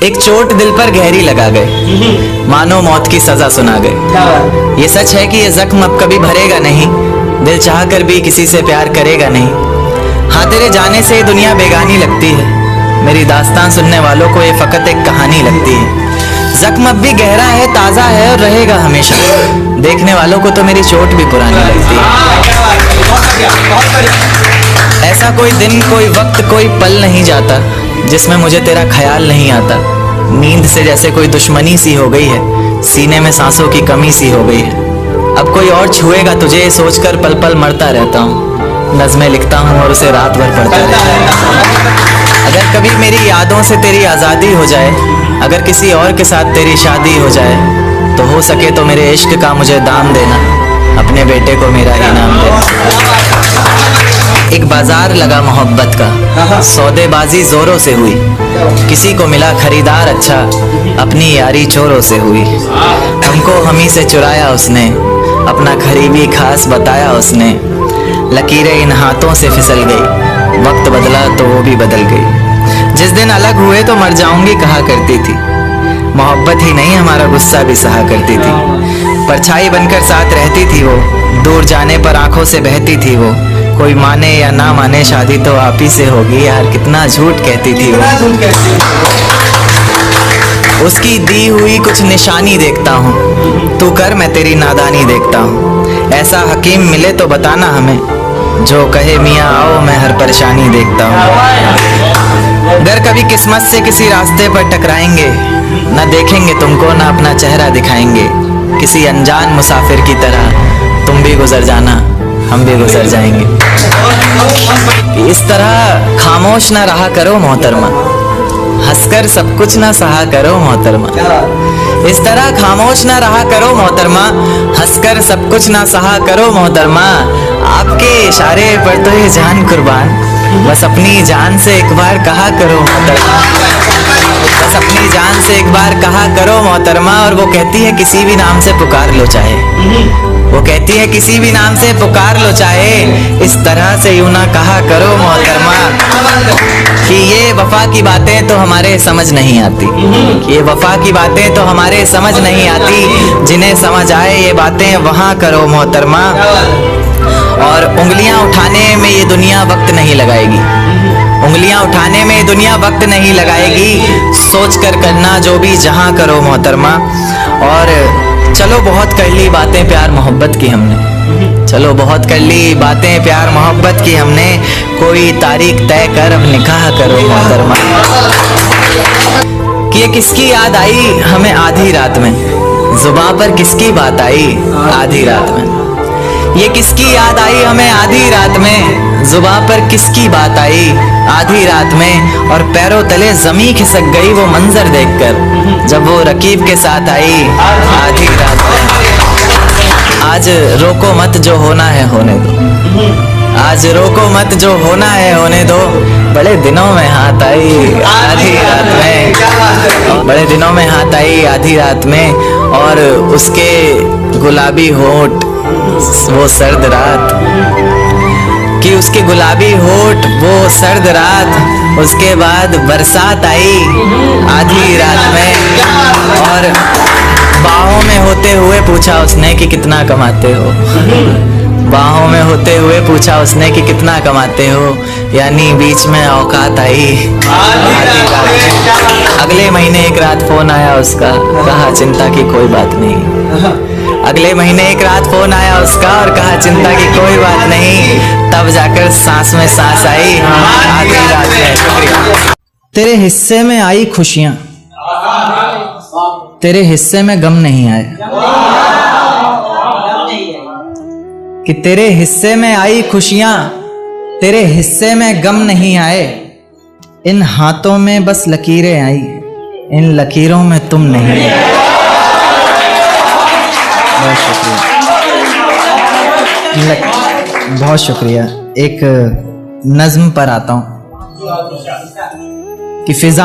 एक चोट दिल पर गहरी लगा गए, मानो मौत की सजा सुना गए। ये सच है कि ये जख्म अब कभी भरेगा नहीं, दिल चाह कर भी किसी से प्यार करेगा नहीं। हाँ, तेरे जाने से ये दुनिया बेगानी लगती है, मेरी दास्तान सुनने वालों को ये फकत एक कहानी लगती है। जख्म अब भी गहरा है, ताज़ा है और रहेगा हमेशा, देखने वालों को तो मेरी चोट भी पुरानी लगती है। ऐसा कोई दिन, कोई वक्त, कोई पल नहीं जाता जिसमें मुझे तेरा ख्याल नहीं आता। नींद से जैसे कोई दुश्मनी सी हो गई है, सीने में सांसों की कमी सी हो गई है। अब कोई और छुएगा तुझे सोचकर पल पल मरता रहता हूँ, नज़में लिखता हूँ और उसे रात भर पढ़ता रहता हूँ। अगर कभी मेरी यादों से तेरी आज़ादी हो जाए, अगर किसी और के साथ तेरी शादी हो जाए, तो हो सके तो मेरे इश्क का मुझे दाम देना, अपने बेटे को मेरा इनाम देना। एक बाजार लगा मोहब्बत का, सौदेबाजी जोरों से हुई, किसी को मिला खरीदार अच्छा, अपनी यारी चोरों से हुई। हमको हमी से चुराया उसने, अपना करीबी खास बताया उसने। लकीरें इन हाथों से फिसल गई, वक्त बदला तो वो भी बदल गई। जिस दिन अलग हुए तो मर जाऊंगी कहा करती थी, मोहब्बत ही नहीं हमारा गुस्सा भी सहा करती थी। परछाई बनकर साथ रहती थी वो, दूर जाने पर आंखों से बहती थी वो। कोई माने या ना माने शादी तो आप ही से होगी यार, कितना झूठ कहती थी वो। उसकी दी हुई कुछ निशानी देखता हूँ, तू कर मैं तेरी नादानी देखता हूँ। ऐसा हकीम मिले तो बताना हमें, जो कहे मियाँ आओ मैं हर परेशानी देखता हूँ। अगर कभी किस्मत से किसी रास्ते पर टकराएंगे, न देखेंगे तुमको न अपना चेहरा दिखाएंगे। किसी अनजान मुसाफिर की तरह तुम भी गुजर जाना, हम भी गुजर जाएंगे। इस तरह खामोश ना रहा करो मोहतरमा, हंसकर सब कुछ ना सहा करो मोहतरमा। इस तरह खामोश ना रहा करो मोहतरमा, हंसकर सब कुछ ना सहा करो मोहतरमा। आपके इशारे पर तो ये जान कुर्बान, बस अपनी जान से एक बार कहा करो मोहतरमा, बस अपनी जान से एक बार कहा करो मोहतरमा। और वो कहती है किसी भी नाम से पुकार लो चाहे, वो कहती है किसी भी नाम से पुकार लो चाहे, इस तरह से यूं ना कहा करो मोहतरमा। कि ये वफा की बातें तो हमारे समझ नहीं आती, कि ये वफा की बातें तो हमारे समझ नहीं आती। जिन्हें समझ आए ये बातें वहाँ करो मोहतरमा। और उंगलियां उठाने में ये दुनिया वक्त नहीं लगाएगी, उंगलियां उठाने में दुनिया वक्त नहीं लगाएगी। सोच कर करना जो भी जहां करो मोहतरमा। और चलो बहुत कर ली बातें प्यार मोहब्बत की हमने, चलो बहुत कर ली बातें प्यार मोहब्बत की हमने। कोई तारीख तय कर अब निकाह करो मोहतरमा। कि ये किसकी याद आई हमें आधी रात में, जुबां पर किसकी बात आई आधी रात में। ये किसकी याद आई हमें आधी रात में, जुबां पर किसकी बात आई आधी रात में। और पैरों तले जमी खिसक गई वो मंजर देखकर, जब वो रकीब के साथ आई आधी रात में। आज रोको मत जो होना है होने दो, आज रोको मत जो होना है होने दो। बड़े दिनों में हाथ आई आधी रात में, बड़े दिनों में हाथ आई आधी रात में। और उसके गुलाबी होठ वो सर्द रात, कि उसके गुलाबी होठ वो सर्द रात। उसके बाद बरसात आई आधी रात में, और बाहों में होते हुए पूछा उसने कि कितना कमाते हो, बाहों में होते हुए पूछा उसने कि कितना कमाते हो। यानी बीच में औकात आई आधी रात में। अगले महीने एक रात फोन आया उसका, कहा चिंता की कोई बात नहीं। अगले महीने एक रात फोन आया उसका और कहा चिंता की कोई बात नहीं। तब जाकर सांस में सांस आई आधी रात में। शुक्रिया। तेरे हिस्से में आई खुशियां, तेरे हिस्से में गम नहीं आए। कि तेरे हिस्से में आई खुशियां, तेरे हिस्से में गम नहीं आए। इन हाथों में बस लकीरें आई, इन लकीरों में तुम नहीं आए। बहुत शुक्रिया, बहुत शुक्रिया। एक नज्म पर आता हूं कि फिजा